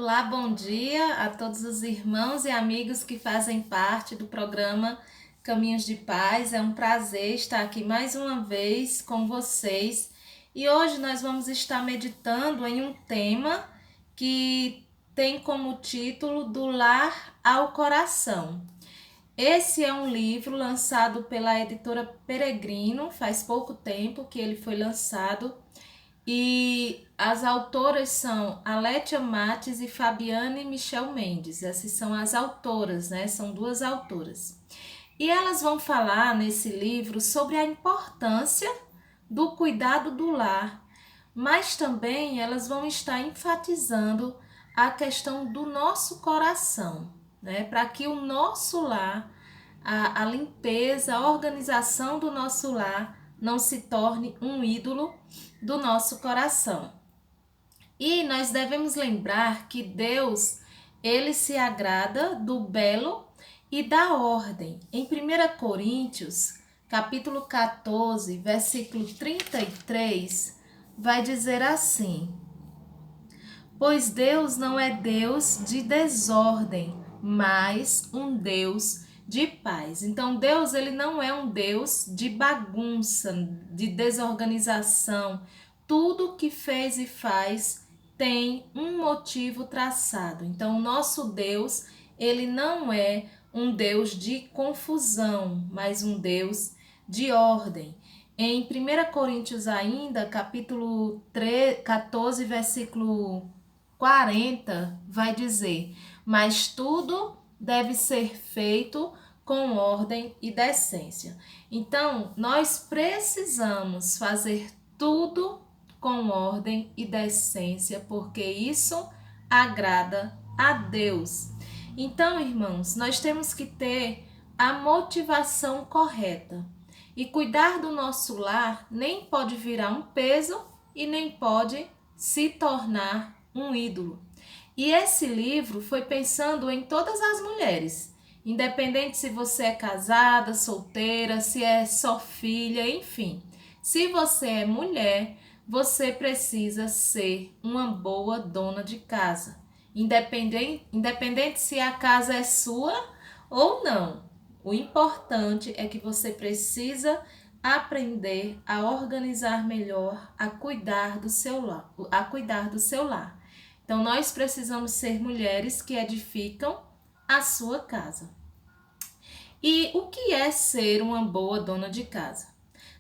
Olá, bom dia a todos os irmãos e amigos que fazem parte do programa Caminhos de Paz. É um prazer estar aqui mais uma vez com vocês e hoje nós vamos estar meditando em um tema que tem como título Do Lar ao Coração. Esse é um livro lançado pela editora Peregrino, faz pouco tempo que ele foi lançado. E as autoras são Aletia Mates e Fabiane Michel Mendes. Essas são as autoras, né? São duas autoras. E elas vão falar nesse livro sobre a importância do cuidado do lar, mas também elas vão estar enfatizando a questão do nosso coração, né? Para que o nosso lar, a limpeza, a organização do nosso lar não se torne um ídolo do nosso coração. E nós devemos lembrar que Deus, ele se agrada do belo e da ordem. Em 1 Coríntios, capítulo 14, versículo 33, vai dizer assim: Pois Deus não é Deus de desordem, mas um Deus de paz. Então Deus, ele não é um Deus de bagunça, de desorganização. Tudo que fez e faz tem um motivo traçado. Então o nosso Deus, ele não é um Deus de confusão, mas um Deus de ordem. Em 1 Coríntios ainda, capítulo 14, versículo 40, vai dizer: mas tudo deve ser feito com ordem e decência. Então, nós precisamos fazer tudo com ordem e decência, porque isso agrada a Deus. Então, irmãos, nós temos que ter a motivação correta. E cuidar do nosso lar nem pode virar um peso e nem pode se tornar um ídolo. E esse livro foi pensando em todas as mulheres, independente se você é casada, solteira, se é só filha, enfim. Se você é mulher, você precisa ser uma boa dona de casa, independente se a casa é sua ou não. O importante é que você precisa aprender a organizar melhor, a cuidar do seu lar. Então, nós precisamos ser mulheres que edificam a sua casa. E o que é ser uma boa dona de casa?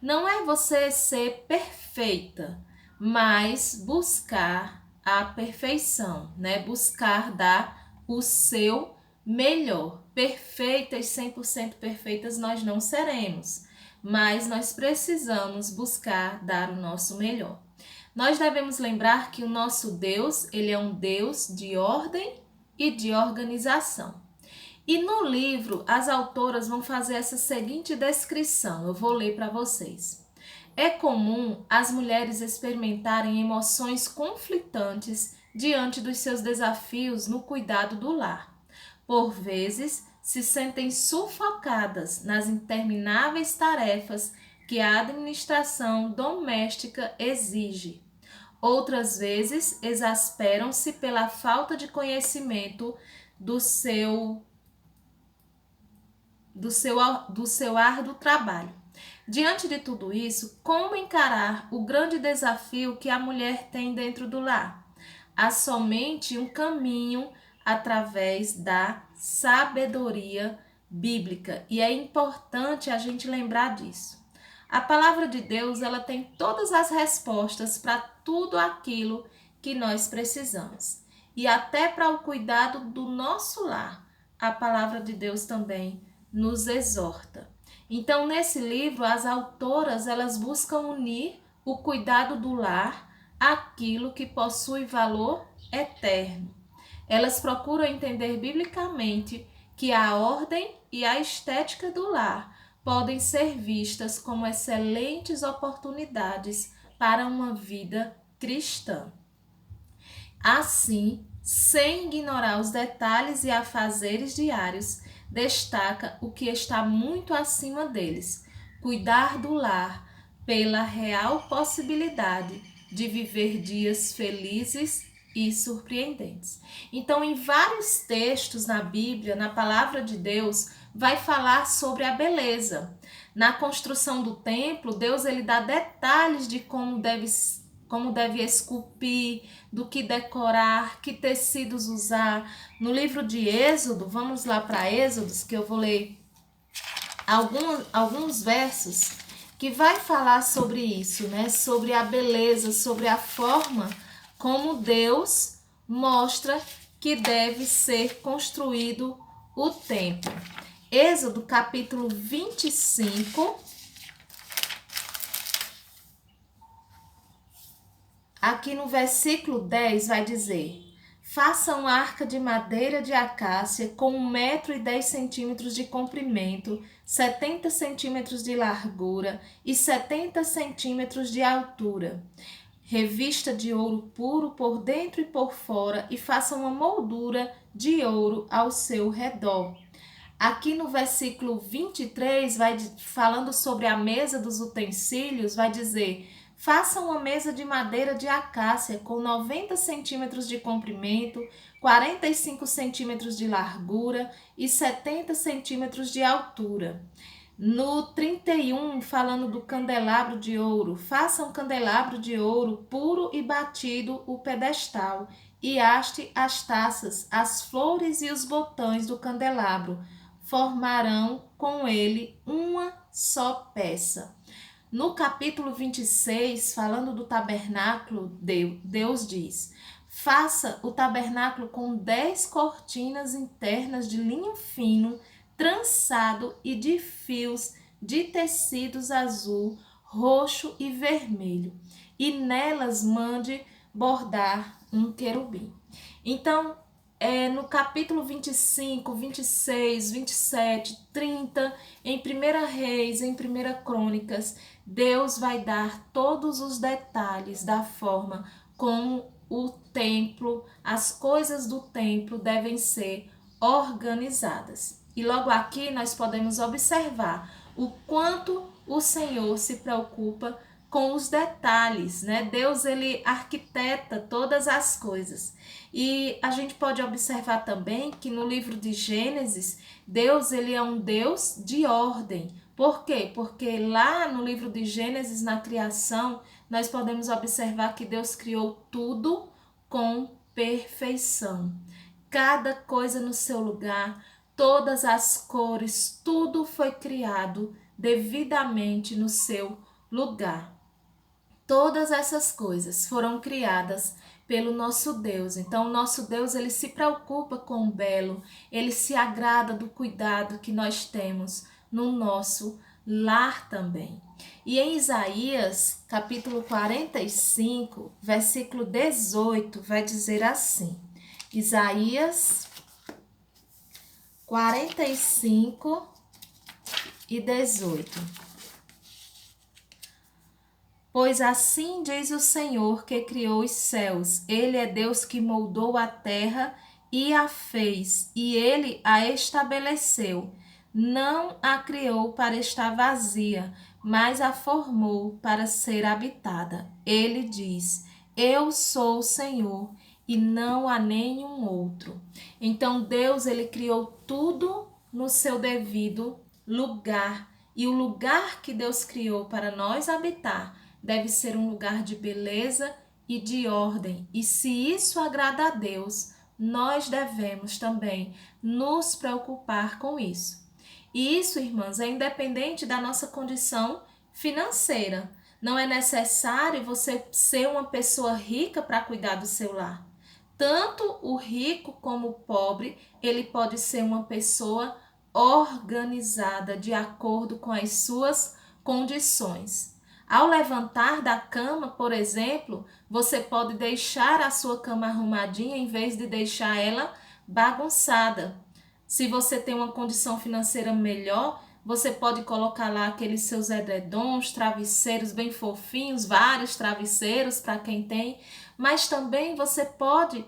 Não é você ser perfeita, mas buscar a perfeição, né? Buscar dar o seu melhor. Perfeitas, 100% perfeitas nós não seremos, mas nós precisamos buscar dar o nosso melhor. Nós devemos lembrar que o nosso Deus, ele é um Deus de ordem e de organização. E no livro, as autoras vão fazer essa seguinte descrição, eu vou ler para vocês. É comum as mulheres experimentarem emoções conflitantes diante dos seus desafios no cuidado do lar. Por vezes, se sentem sufocadas nas intermináveis tarefas que a administração doméstica exige. Outras vezes, exasperam-se pela falta de conhecimento do seu árduo trabalho. Diante de tudo isso, como encarar o grande desafio que a mulher tem dentro do lar? Há somente um caminho através da sabedoria bíblica, e é importante a gente lembrar disso. A palavra de Deus, ela tem todas as respostas para tudo aquilo que nós precisamos. E até para o cuidado do nosso lar, a palavra de Deus também nos exorta. Então, nesse livro, as autoras, elas buscam unir o cuidado do lar àquilo que possui valor eterno. Elas procuram entender biblicamente que a ordem e a estética do lar podem ser vistas como excelentes oportunidades para uma vida cristã. Assim, sem ignorar os detalhes e afazeres diários, destaca o que está muito acima deles: cuidar do lar pela real possibilidade de viver dias felizes e surpreendentes. Então, em vários textos na Bíblia, na palavra de Deus, vai falar sobre a beleza. Na construção do templo, Deus ele dá detalhes de como deve esculpir, do que decorar, que tecidos usar. No livro de Êxodo, vamos lá para Êxodos, que eu vou ler alguns versos que vai falar sobre isso, né? Sobre a beleza, sobre a forma como Deus mostra que deve ser construído o templo. Êxodo capítulo 25. Aqui no versículo 10 vai dizer: faça uma arca de madeira de acácia com 1,10 m de comprimento, 70 centímetros de largura e 70 centímetros de altura. Revista de ouro puro por dentro e por fora e faça uma moldura de ouro ao seu redor. Aqui no versículo 23, falando sobre a mesa dos utensílios, vai dizer: faça uma mesa de madeira de acácia com 90 centímetros de comprimento, 45 centímetros de largura e 70 centímetros de altura. No 31, falando do candelabro de ouro, faça um candelabro de ouro puro e batido o pedestal, e haste as taças, as flores e os botões do candelabro. Formarão com ele uma só peça. No capítulo 26, falando do tabernáculo, Deus diz: faça o tabernáculo com 10 cortinas internas de linho fino, trançado e de fios de tecidos azul, roxo e vermelho, e nelas mande bordar um querubim. Então, no capítulo 25, 26, 27, 30, em 1 Reis, em 1 Crônicas, Deus vai dar todos os detalhes da forma como o templo, as coisas do templo devem ser organizadas. E logo aqui nós podemos observar o quanto o Senhor se preocupa com os detalhes, né? Deus, ele arquiteta todas as coisas. E a gente pode observar também que no livro de Gênesis, Deus, ele é um Deus de ordem. Por quê? Porque lá no livro de Gênesis, na criação, nós podemos observar que Deus criou tudo com perfeição. Cada coisa no seu lugar, todas as cores, tudo foi criado devidamente no seu lugar. Todas essas coisas foram criadas pelo nosso Deus. Então, o nosso Deus, ele se preocupa com o belo, ele se agrada do cuidado que nós temos no nosso lar também. E em Isaías, capítulo 45, versículo 18, vai dizer assim: Isaías 45 e 18. Pois assim diz o Senhor que criou os céus. Ele é Deus que moldou a terra e a fez, e ele a estabeleceu. Não a criou para estar vazia, mas a formou para ser habitada. Ele diz: eu sou o Senhor e não há nenhum outro. Então Deus, ele criou tudo no seu devido lugar. E o lugar que Deus criou para nós habitar deve ser um lugar de beleza e de ordem. E se isso agrada a Deus, nós devemos também nos preocupar com isso. E isso, irmãs, é independente da nossa condição financeira. Não é necessário você ser uma pessoa rica para cuidar do seu lar. Tanto o rico como o pobre, ele pode ser uma pessoa organizada de acordo com as suas condições. Ao levantar da cama, por exemplo, você pode deixar a sua cama arrumadinha em vez de deixar ela bagunçada. Se você tem uma condição financeira melhor, você pode colocar lá aqueles seus edredons, travesseiros bem fofinhos, vários travesseiros para quem tem, mas também você pode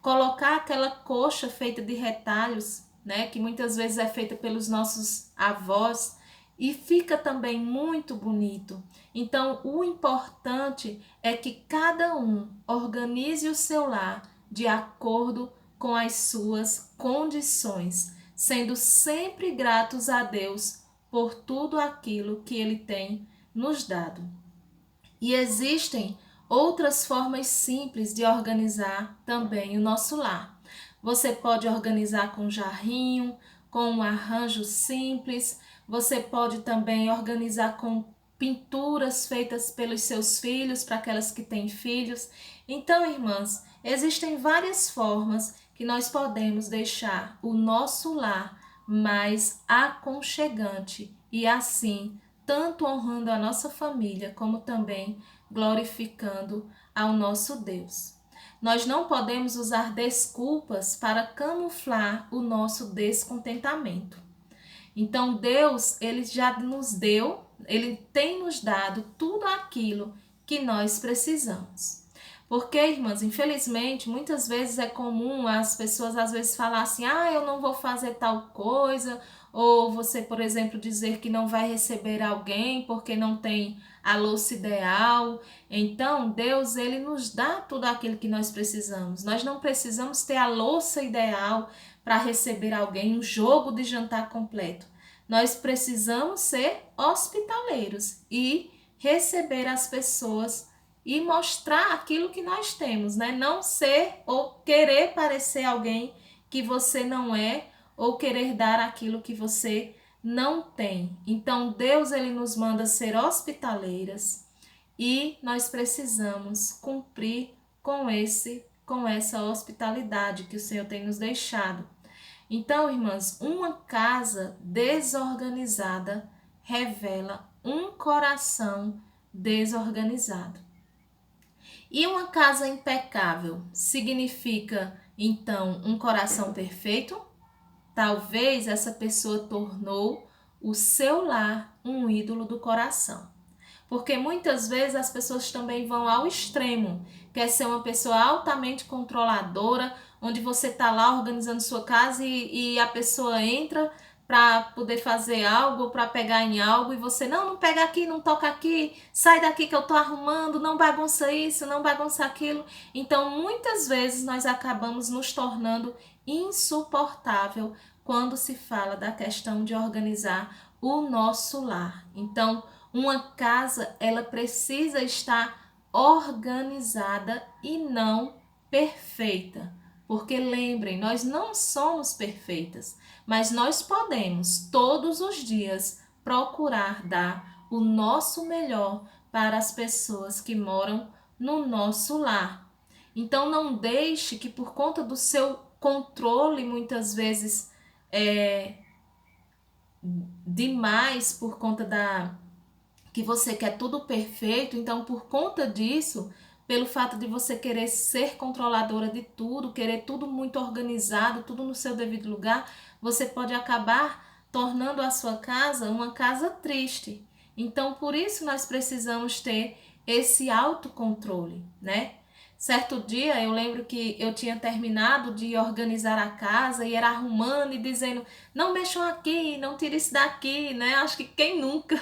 colocar aquela coxa feita de retalhos, né, que muitas vezes é feita pelos nossos avós, e fica também muito bonito. Então, o importante é que cada um organize o seu lar de acordo com as suas condições, sendo sempre gratos a Deus por tudo aquilo que Ele tem nos dado. E existem outras formas simples de organizar também o nosso lar. Você pode organizar com jarrinho, com um arranjo simples. Você pode também organizar com pinturas feitas pelos seus filhos, para aquelas que têm filhos. Então, irmãs, existem várias formas que nós podemos deixar o nosso lar mais aconchegante e assim tanto honrando a nossa família, como também glorificando ao nosso Deus. Nós não podemos usar desculpas para camuflar o nosso descontentamento. Então Deus, ele já nos deu, ele tem nos dado tudo aquilo que nós precisamos. Porque, irmãs, infelizmente, muitas vezes é comum as pessoas às vezes falar assim: "Ah, eu não vou fazer tal coisa", ou você, por exemplo, dizer que não vai receber alguém porque não tem a louça ideal. Então, Deus, ele nos dá tudo aquilo que nós precisamos. Nós não precisamos ter a louça ideal para receber alguém, um jogo de jantar completo. Nós precisamos ser hospitaleiros e receber as pessoas e mostrar aquilo que nós temos, né? Não ser ou querer parecer alguém que você não é, ou querer dar aquilo que você não tem. Então Deus, ele nos manda ser hospitaleiras e nós precisamos cumprir com essa hospitalidade que o Senhor tem nos deixado. Então, irmãs, uma casa desorganizada revela um coração desorganizado. E uma casa impecável significa, então, um coração perfeito? Talvez essa pessoa tornou o seu lar um ídolo do coração. Porque muitas vezes as pessoas também vão ao extremo. Quer ser uma pessoa altamente controladora, onde você está lá organizando sua casa e a pessoa entra para poder fazer algo ou para pegar em algo e você não pega aqui, não toca aqui, sai daqui que eu tô arrumando, não bagunça isso, não bagunça aquilo. Então muitas vezes nós acabamos nos tornando insuportável quando se fala da questão de organizar o nosso lar. Então uma casa, ela precisa estar organizada e não perfeita. Porque lembrem, nós não somos perfeitas, mas nós podemos todos os dias procurar dar o nosso melhor para as pessoas que moram no nosso lar. Então não deixe que por conta do seu controle muitas vezes demais, por conta que você quer tudo perfeito, então por conta disso, pelo fato de você querer ser controladora de tudo, querer tudo muito organizado, tudo no seu devido lugar, você pode acabar tornando a sua casa uma casa triste. Então por isso nós precisamos ter esse autocontrole, né? Certo dia eu lembro que eu tinha terminado de organizar a casa e era arrumando e dizendo: não mexam aqui, não tire isso daqui, né? Acho que quem nunca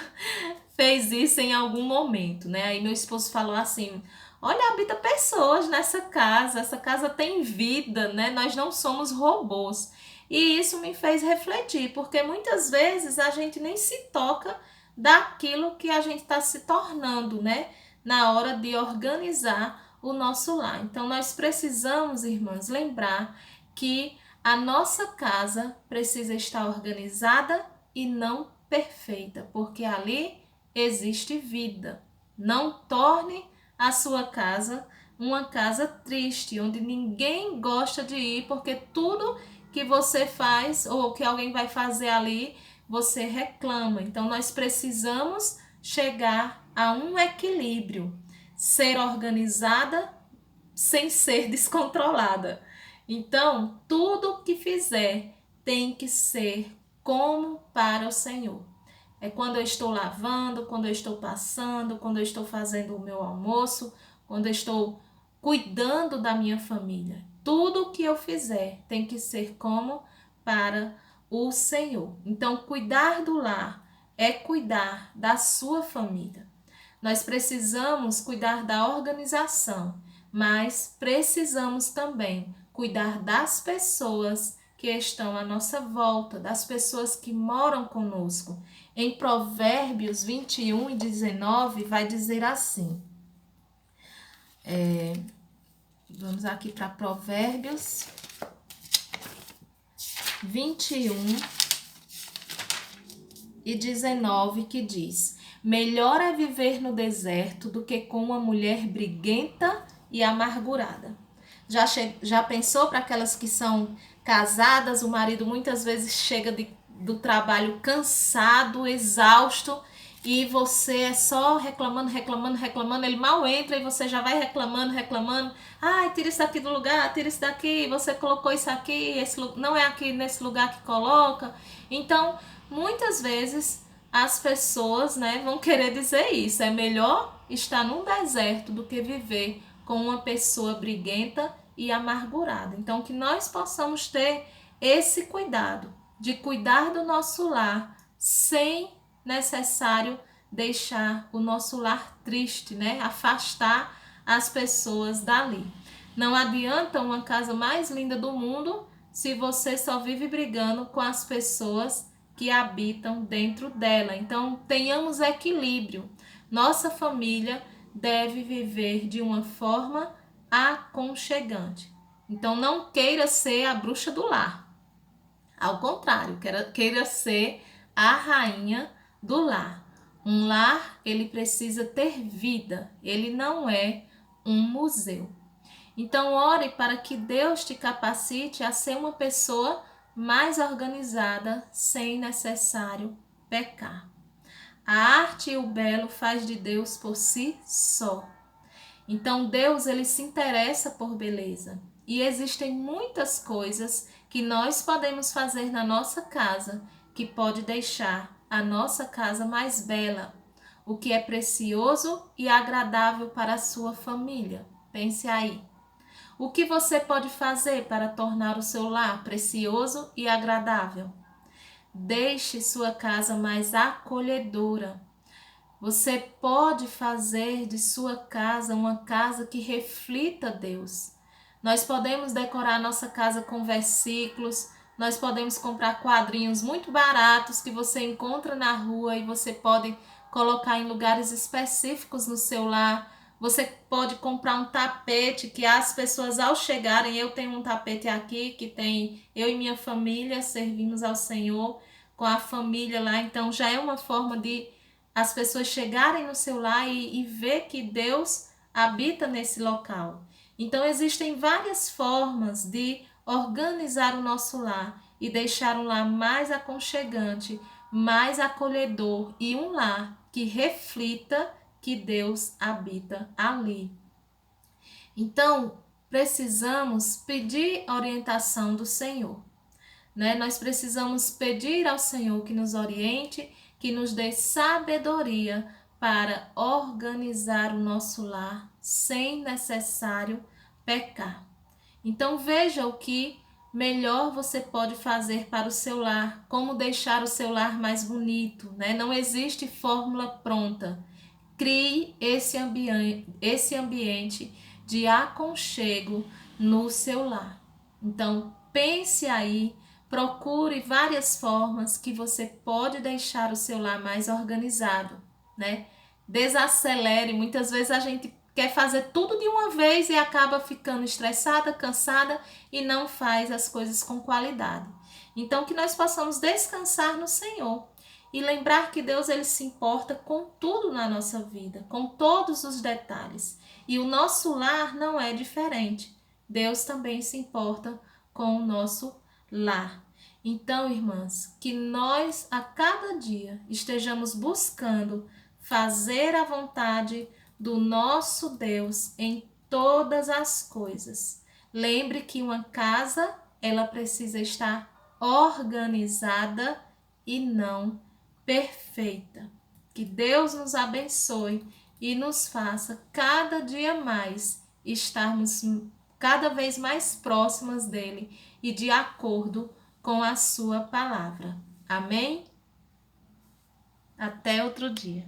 fez isso em algum momento, né? Aí meu esposo falou assim: olha, habita pessoas nessa casa, essa casa tem vida, né? Nós não somos robôs. E isso me fez refletir, porque muitas vezes a gente nem se toca daquilo que a gente está se tornando, né? Na hora de organizar o nosso lar. Então nós precisamos, irmãs, lembrar que a nossa casa precisa estar organizada e não perfeita, porque ali existe vida. Não torne a sua casa uma casa triste, onde ninguém gosta de ir, porque tudo que você faz ou que alguém vai fazer ali, você reclama. Então nós precisamos chegar a um equilíbrio, ser organizada sem ser descontrolada. Então, tudo que fizer tem que ser como para o Senhor. É quando eu estou lavando, quando eu estou passando, quando eu estou fazendo o meu almoço, quando eu estou cuidando da minha família. Tudo que eu fizer tem que ser como para o Senhor. Então, cuidar do lar é cuidar da sua família. Nós precisamos cuidar da organização, mas precisamos também cuidar das pessoas que estão à nossa volta, das pessoas que moram conosco. Em Provérbios 21:19 vai dizer assim, vamos aqui para Provérbios 21:19 que diz: melhor é viver no deserto do que com uma mulher briguenta e amargurada. Já pensou para aquelas que são casadas, o marido muitas vezes chega do trabalho cansado, exausto, e você é só reclamando, ele mal entra e você já vai reclamando. Ai, tira isso daqui do lugar, tira isso daqui, você colocou isso aqui, não é aqui nesse lugar que coloca. Então, muitas vezes as pessoas, vão querer dizer isso. É melhor estar num deserto do que viver com uma pessoa briguenta e amargurada. Então, que nós possamos ter esse cuidado de cuidar do nosso lar sem necessário deixar o nosso lar triste, afastar as pessoas dali. Não adianta uma casa mais linda do mundo se você só vive brigando com as pessoas que habitam dentro dela. Então, tenhamos equilíbrio. Nossa família deve viver de uma forma aconchegante. Então, não queira ser a bruxa do lar. Ao contrário, queira ser a rainha do lar. Um lar, ele precisa ter vida. Ele não é um museu. Então, ore para que Deus te capacite a ser uma pessoa mais organizada, sem necessário pecar. A arte e o belo faz de Deus por si só. Então, Deus, ele se interessa por beleza. E existem muitas coisas que nós podemos fazer na nossa casa que pode deixar a nossa casa mais bela, o que é precioso e agradável para a sua família. Pense aí. O que você pode fazer para tornar o seu lar precioso e agradável? Deixe sua casa mais acolhedora. Você pode fazer de sua casa uma casa que reflita Deus. Nós podemos decorar nossa casa com versículos, nós podemos comprar quadrinhos muito baratos que você encontra na rua e você pode colocar em lugares específicos no seu lar. Você pode comprar um tapete que as pessoas ao chegarem, eu tenho um tapete aqui que tem eu e minha família servimos ao Senhor com a família lá, então já é uma forma de as pessoas chegarem no seu lar e ver que Deus habita nesse local. Então existem várias formas de organizar o nosso lar e deixar um lar mais aconchegante, mais acolhedor e um lar que reflita que Deus habita ali. Então, precisamos pedir orientação do Senhor, Nós precisamos pedir ao Senhor que nos oriente, que nos dê sabedoria para organizar o nosso lar sem necessário pecar. Então veja o que melhor você pode fazer para o seu lar, como deixar o seu lar mais bonito, Não existe fórmula pronta. Crie esse ambiente de aconchego no seu lar. Então pense aí, procure várias formas que você pode deixar o seu lar mais organizado, Desacelere, muitas vezes a gente quer fazer tudo de uma vez e acaba ficando estressada, cansada e não faz as coisas com qualidade. Então, que nós possamos descansar no Senhor e lembrar que Deus, ele se importa com tudo na nossa vida, com todos os detalhes. E o nosso lar não é diferente. Deus também se importa com o nosso lar. Então, irmãs, que nós a cada dia estejamos buscando fazer a vontade do nosso Deus em todas as coisas. Lembre que uma casa, ela precisa estar organizada e não perfeita. Que Deus nos abençoe e nos faça cada dia mais estarmos cada vez mais próximas dele e de acordo com a sua palavra. Amém? Até outro dia.